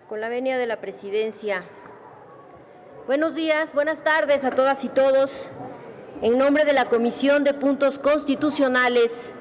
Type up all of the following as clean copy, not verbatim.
Con la venia de la presidencia. Buenos días, buenas tardes a todas y todos. En nombre de la Comisión de Puntos Constitucionales,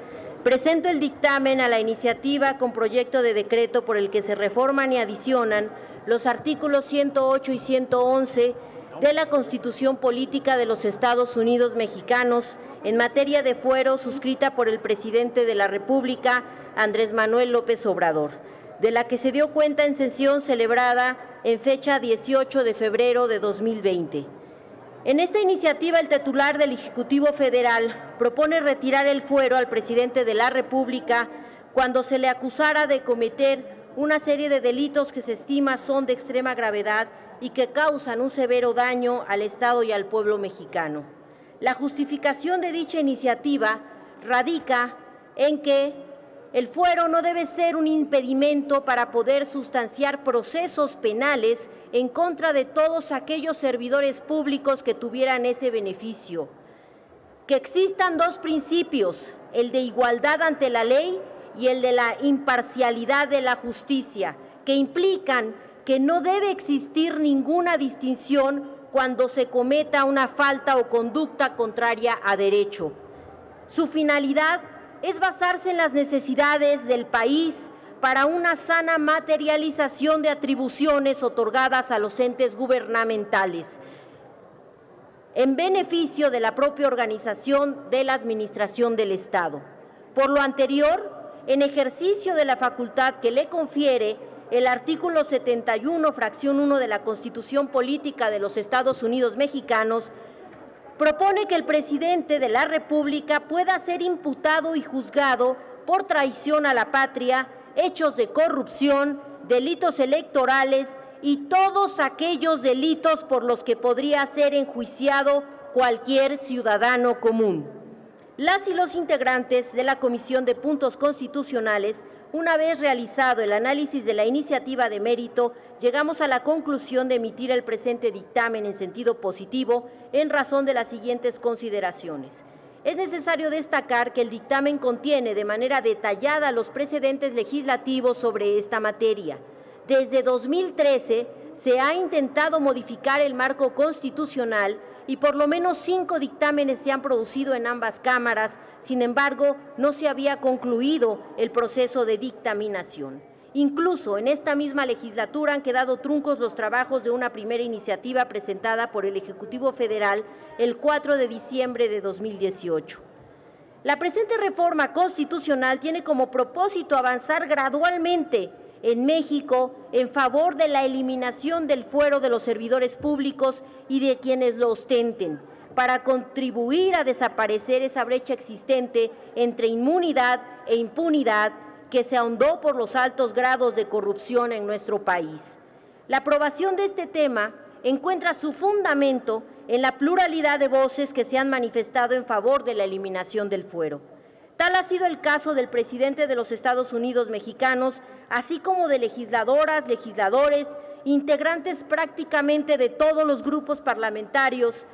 presento el dictamen a la iniciativa con proyecto de decreto por el que se reforman y adicionan los artículos 108 y 111 de la Constitución Política de los Estados Unidos Mexicanos en materia de fuero, suscrita por el presidente de la República, Andrés Manuel López Obrador, de la que se dio cuenta en sesión celebrada en fecha 18 de febrero de 2020. En esta iniciativa, el titular del Ejecutivo Federal propone retirar el fuero al presidente de la República cuando se le acusara de cometer una serie de delitos que se estima son de extrema gravedad y que causan un severo daño al Estado y al pueblo mexicano. La justificación de dicha iniciativa radica en que el fuero no debe ser un impedimento para poder sustanciar procesos penales en contra de todos aquellos servidores públicos que tuvieran ese beneficio. Que existan dos principios, el de igualdad ante la ley y el de la imparcialidad de la justicia, que implican que no debe existir ninguna distinción cuando se cometa una falta o conducta contraria a derecho. Su finalidad es basarse en las necesidades del país para una sana materialización de atribuciones otorgadas a los entes gubernamentales, en beneficio de la propia organización de la administración del Estado. Por lo anterior, en ejercicio de la facultad que le confiere el artículo 71, fracción 1 de la Constitución Política de los Estados Unidos Mexicanos, propone que el presidente de la República pueda ser imputado y juzgado por traición a la patria, hechos de corrupción, delitos electorales y todos aquellos delitos por los que podría ser enjuiciado cualquier ciudadano común. Las y los integrantes de la Comisión de Puntos Constitucionales, una vez realizado el análisis de la iniciativa de mérito, llegamos a la conclusión de emitir el presente dictamen en sentido positivo en razón de las siguientes consideraciones. Es necesario destacar que el dictamen contiene de manera detallada los precedentes legislativos sobre esta materia. Desde 2013 se ha intentado modificar el marco constitucional y por lo menos 5 dictámenes se han producido en ambas cámaras. Sin embargo, no se había concluido el proceso de dictaminación. Incluso en esta misma legislatura han quedado truncos los trabajos de una primera iniciativa presentada por el Ejecutivo Federal el 4 de diciembre de 2018. La presente reforma constitucional tiene como propósito avanzar gradualmente en México en favor de la eliminación del fuero de los servidores públicos y de quienes lo ostenten, para contribuir a desaparecer esa brecha existente entre inmunidad e impunidad que se ahondó por los altos grados de corrupción en nuestro país. La aprobación de este tema encuentra su fundamento en la pluralidad de voces que se han manifestado en favor de la eliminación del fuero. Tal ha sido el caso del presidente de los Estados Unidos Mexicanos, así como de legisladoras, legisladores, integrantes prácticamente de todos los grupos parlamentarios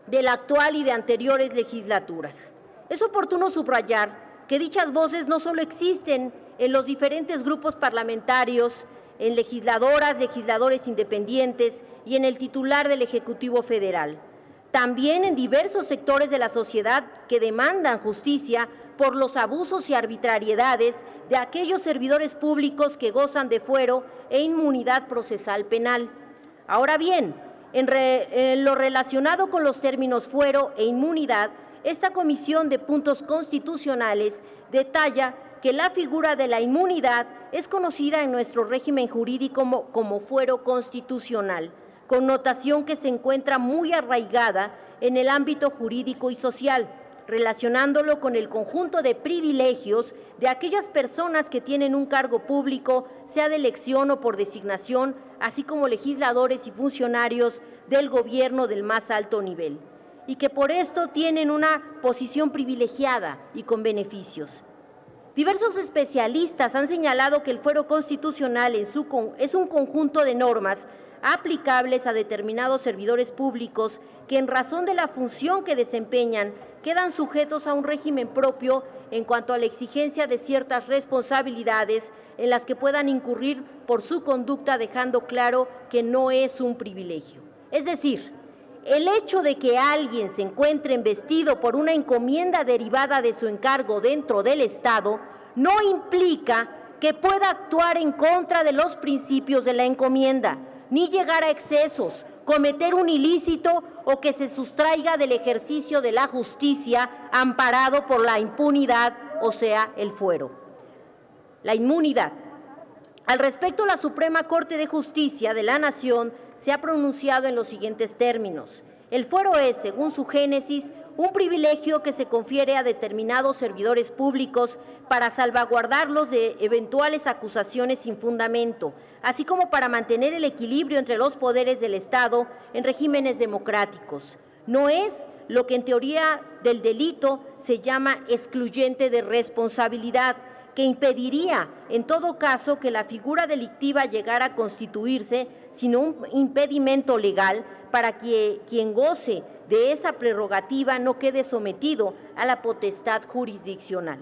de la actual y de anteriores legislaturas. Es oportuno subrayar que dichas voces no solo existen en los diferentes grupos parlamentarios, en legisladoras, legisladores independientes y en el titular del Ejecutivo Federal, también en diversos sectores de la sociedad que demandan justicia por los abusos y arbitrariedades de aquellos servidores públicos que gozan de fuero e inmunidad procesal penal. Ahora bien, en lo relacionado con los términos fuero e inmunidad, esta Comisión de Puntos Constitucionales detalla que la figura de la inmunidad es conocida en nuestro régimen jurídico como fuero constitucional, connotación que se encuentra muy arraigada en el ámbito jurídico y social, relacionándolo con el conjunto de privilegios de aquellas personas que tienen un cargo público, sea de elección o por designación, así como legisladores y funcionarios del gobierno del más alto nivel, y que por esto tienen una posición privilegiada y con beneficios. Diversos especialistas han señalado que el fuero constitucional es un conjunto de normas aplicables a determinados servidores públicos que en razón de la función que desempeñan quedan sujetos a un régimen propio en cuanto a la exigencia de ciertas responsabilidades en las que puedan incurrir por su conducta, dejando claro que no es un privilegio. Es decir, el hecho de que alguien se encuentre investido por una encomienda derivada de su encargo dentro del Estado no implica que pueda actuar en contra de los principios de la encomienda, ni llegar a excesos, cometer un ilícito o que se sustraiga del ejercicio de la justicia amparado por la impunidad, o sea, el fuero. La inmunidad. Al respecto, la Suprema Corte de Justicia de la Nación se ha pronunciado en los siguientes términos. El fuero es, según su génesis, un privilegio que se confiere a determinados servidores públicos para salvaguardarlos de eventuales acusaciones sin fundamento, así como para mantener el equilibrio entre los poderes del Estado en regímenes democráticos. No es lo que en teoría del delito se llama excluyente de responsabilidad, que impediría, en todo caso, que la figura delictiva llegara a constituirse, sino un impedimento legal para que quien goce de esa prerrogativa no quede sometido a la potestad jurisdiccional.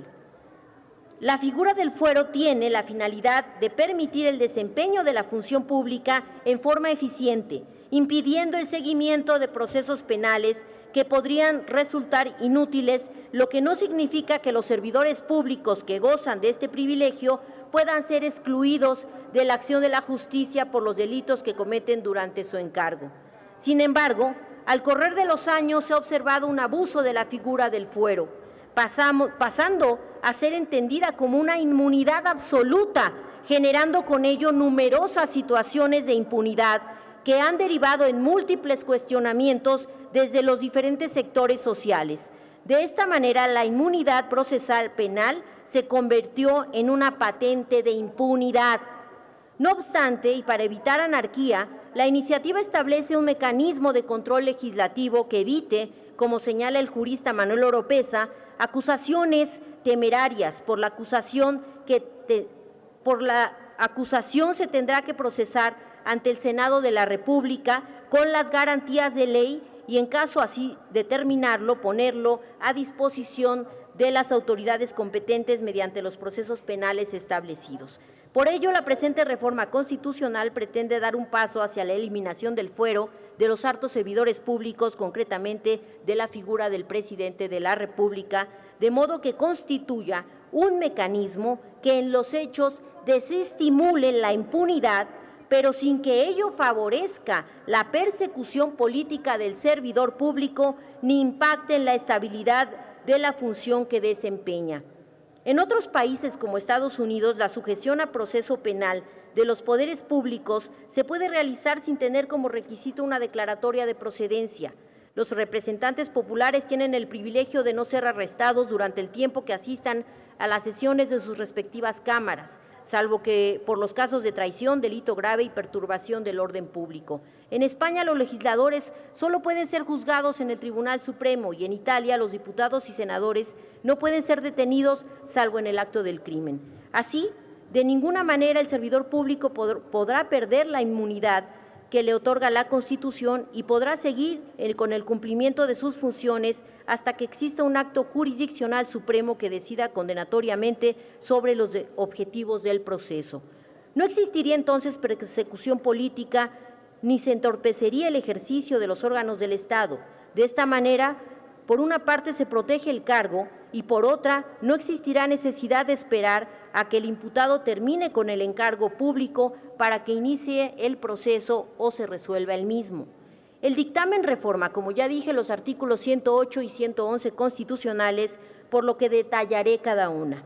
La figura del fuero tiene la finalidad de permitir el desempeño de la función pública en forma eficiente, impidiendo el seguimiento de procesos penales que podrían resultar inútiles, lo que no significa que los servidores públicos que gozan de este privilegio puedan ser excluidos de la acción de la justicia por los delitos que cometen durante su encargo. Sin embargo, al correr de los años se ha observado un abuso de la figura del fuero, pasando a ser entendida como una inmunidad absoluta, generando con ello numerosas situaciones de impunidad que han derivado en múltiples cuestionamientos desde los diferentes sectores sociales. De esta manera, la inmunidad procesal penal se convirtió en una patente de impunidad. No obstante, y para evitar anarquía, la iniciativa establece un mecanismo de control legislativo que evite, como señala el jurista Manuel Oropesa, acusaciones temerarias. Por la acusación se tendrá que procesar ante el Senado de la República con las garantías de ley y, en caso así determinarlo, ponerlo a disposición de las autoridades competentes mediante los procesos penales establecidos. Por ello, la presente reforma constitucional pretende dar un paso hacia la eliminación del fuero de los altos servidores públicos, concretamente de la figura del presidente de la República, de modo que constituya un mecanismo que en los hechos desestimule la impunidad, pero sin que ello favorezca la persecución política del servidor público ni impacte en la estabilidad de la función que desempeña. En otros países como Estados Unidos, la sujeción a proceso penal de los poderes públicos se puede realizar sin tener como requisito una declaratoria de procedencia. Los representantes populares tienen el privilegio de no ser arrestados durante el tiempo que asistan a las sesiones de sus respectivas cámaras, salvo que por los casos de traición, delito grave y perturbación del orden público. En España, los legisladores solo pueden ser juzgados en el Tribunal Supremo y en Italia los diputados y senadores no pueden ser detenidos salvo en el acto del crimen. Así, de ninguna manera el servidor público podrá perder la inmunidad que le otorga la Constitución y podrá seguir con el cumplimiento de sus funciones hasta que exista un acto jurisdiccional supremo que decida condenatoriamente sobre los objetivos del proceso. No existiría entonces persecución política ni se entorpecería el ejercicio de los órganos del Estado. De esta manera, por una parte se protege el cargo y por otra no existirá necesidad de esperar a que el imputado termine con el encargo público para que inicie el proceso o se resuelva el mismo. El dictamen reforma, como ya dije, los artículos 108 y 111 constitucionales, por lo que detallaré cada una.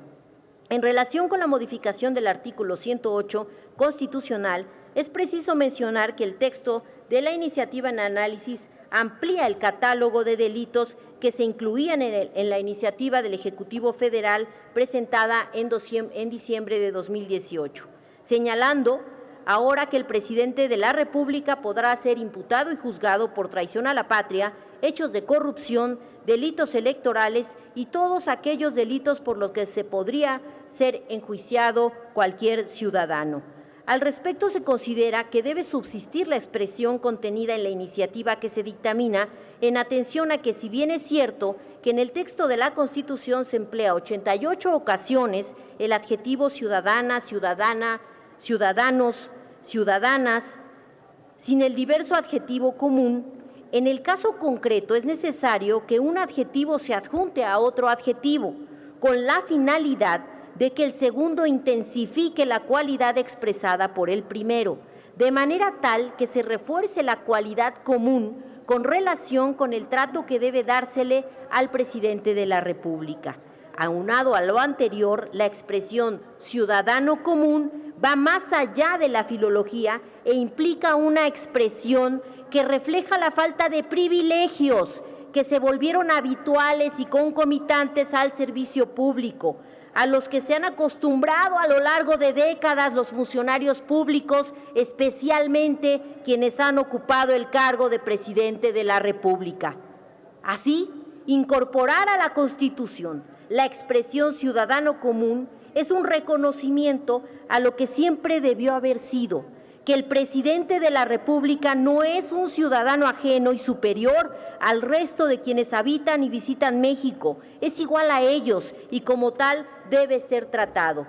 En relación con la modificación del artículo 108 constitucional, es preciso mencionar que el texto de la iniciativa en análisis amplía el catálogo de delitos que se incluían en la iniciativa del Ejecutivo Federal presentada en diciembre de 2018, señalando ahora que el presidente de la República podrá ser imputado y juzgado por traición a la patria, hechos de corrupción, delitos electorales y todos aquellos delitos por los que se podría ser enjuiciado cualquier ciudadano. Al respecto, se considera que debe subsistir la expresión contenida en la iniciativa que se dictamina, en atención a que, si bien es cierto que en el texto de la Constitución se emplea 88 ocasiones el adjetivo ciudadana, ciudadana, ciudadanos, ciudadanas, sin el diverso adjetivo común. En el caso concreto es necesario que un adjetivo se adjunte a otro adjetivo, con la finalidad de que el segundo intensifique la cualidad expresada por el primero, de manera tal que se refuerce la cualidad común con relación con el trato que debe dársele al presidente de la República. Aunado a lo anterior, la expresión ciudadano común va más allá de la filología e implica una expresión que refleja la falta de privilegios que se volvieron habituales y concomitantes al servicio público, a los que se han acostumbrado a lo largo de décadas los funcionarios públicos, especialmente quienes han ocupado el cargo de presidente de la República. Así, incorporar a la Constitución la expresión ciudadano común es un reconocimiento a lo que siempre debió haber sido, que el presidente de la República no es un ciudadano ajeno y superior al resto de quienes habitan y visitan México, es igual a ellos y como tal debe ser tratado.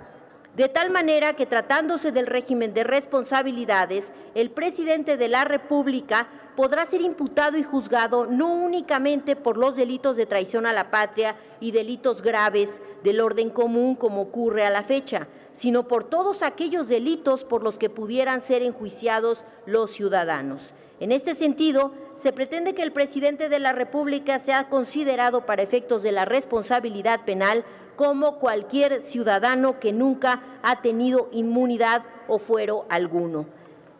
De tal manera que, tratándose del régimen de responsabilidades, el presidente de la República podrá ser imputado y juzgado no únicamente por los delitos de traición a la patria y delitos graves del orden común como ocurre a la fecha, sino por todos aquellos delitos por los que pudieran ser enjuiciados los ciudadanos. En este sentido, se pretende que el presidente de la República sea considerado para efectos de la responsabilidad penal como cualquier ciudadano que nunca ha tenido inmunidad o fuero alguno.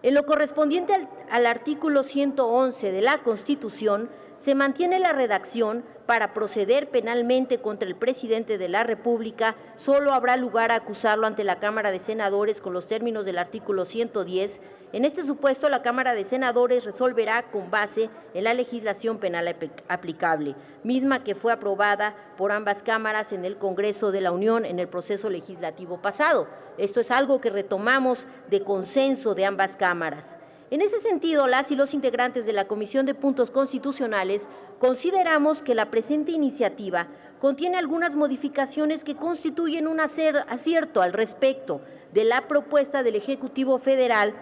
En lo correspondiente al artículo 111 de la Constitución, se mantiene la redacción: para proceder penalmente contra el presidente de la República, solo habrá lugar a acusarlo ante la Cámara de Senadores con los términos del artículo 110. En este supuesto, la Cámara de Senadores resolverá con base en la legislación penal aplicable, misma que fue aprobada por ambas cámaras en el Congreso de la Unión en el proceso legislativo pasado. Esto es algo que retomamos de consenso de ambas cámaras. En ese sentido, las y los integrantes de la Comisión de Puntos Constitucionales consideramos que la presente iniciativa contiene algunas modificaciones que constituyen un acierto al respecto de la propuesta del Ejecutivo Federal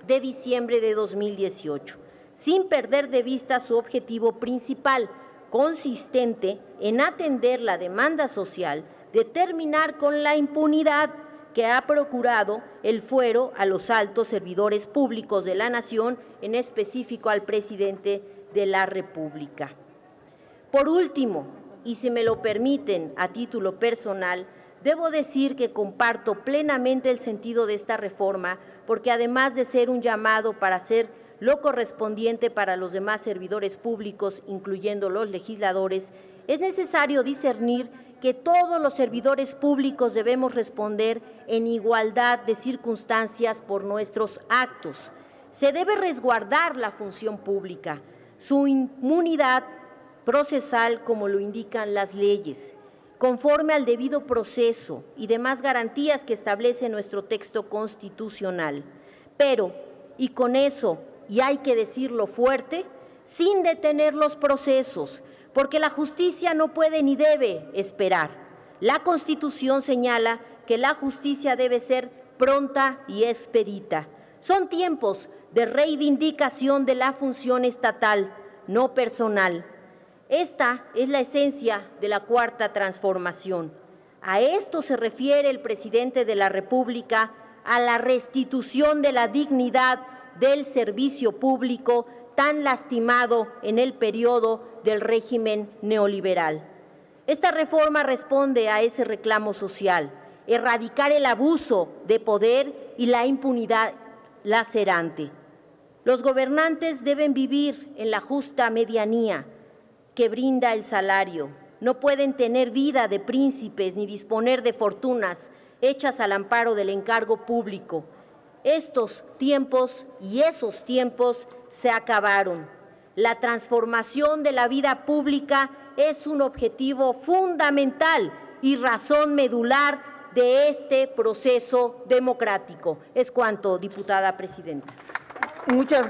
de diciembre de 2018, sin perder de vista su objetivo principal, consistente en atender la demanda social de terminar con la impunidad que ha procurado el fuero a los altos servidores públicos de la nación, en específico al presidente de la República. Por último, y si me lo permiten a título personal, debo decir que comparto plenamente el sentido de esta reforma, porque además de ser un llamado para hacer lo correspondiente para los demás servidores públicos, incluyendo los legisladores, es necesario discernir que todos los servidores públicos debemos responder en igualdad de circunstancias por nuestros actos. Se debe resguardar la función pública, su inmunidad procesal como lo indican las leyes, conforme al debido proceso y demás garantías que establece nuestro texto constitucional. Pero, y con eso, y hay que decirlo fuerte, sin detener los procesos, porque la justicia no puede ni debe esperar. La Constitución señala que la justicia debe ser pronta y expedita. Son tiempos de reivindicación de la función estatal, no personal. Esta es la esencia de la Cuarta Transformación. A esto se refiere el presidente de la República, a la restitución de la dignidad del servicio público tan lastimado en el periodo del régimen neoliberal. Esta reforma responde a ese reclamo social: erradicar el abuso de poder y la impunidad lacerante. Los gobernantes deben vivir en la justa medianía que brinda el salario. No pueden tener vida de príncipes ni disponer de fortunas hechas al amparo del encargo público. Estos tiempos y esos tiempos se acabaron. La transformación de la vida pública es un objetivo fundamental y razón medular de este proceso democrático. Es cuanto, diputada presidenta. Muchas gracias.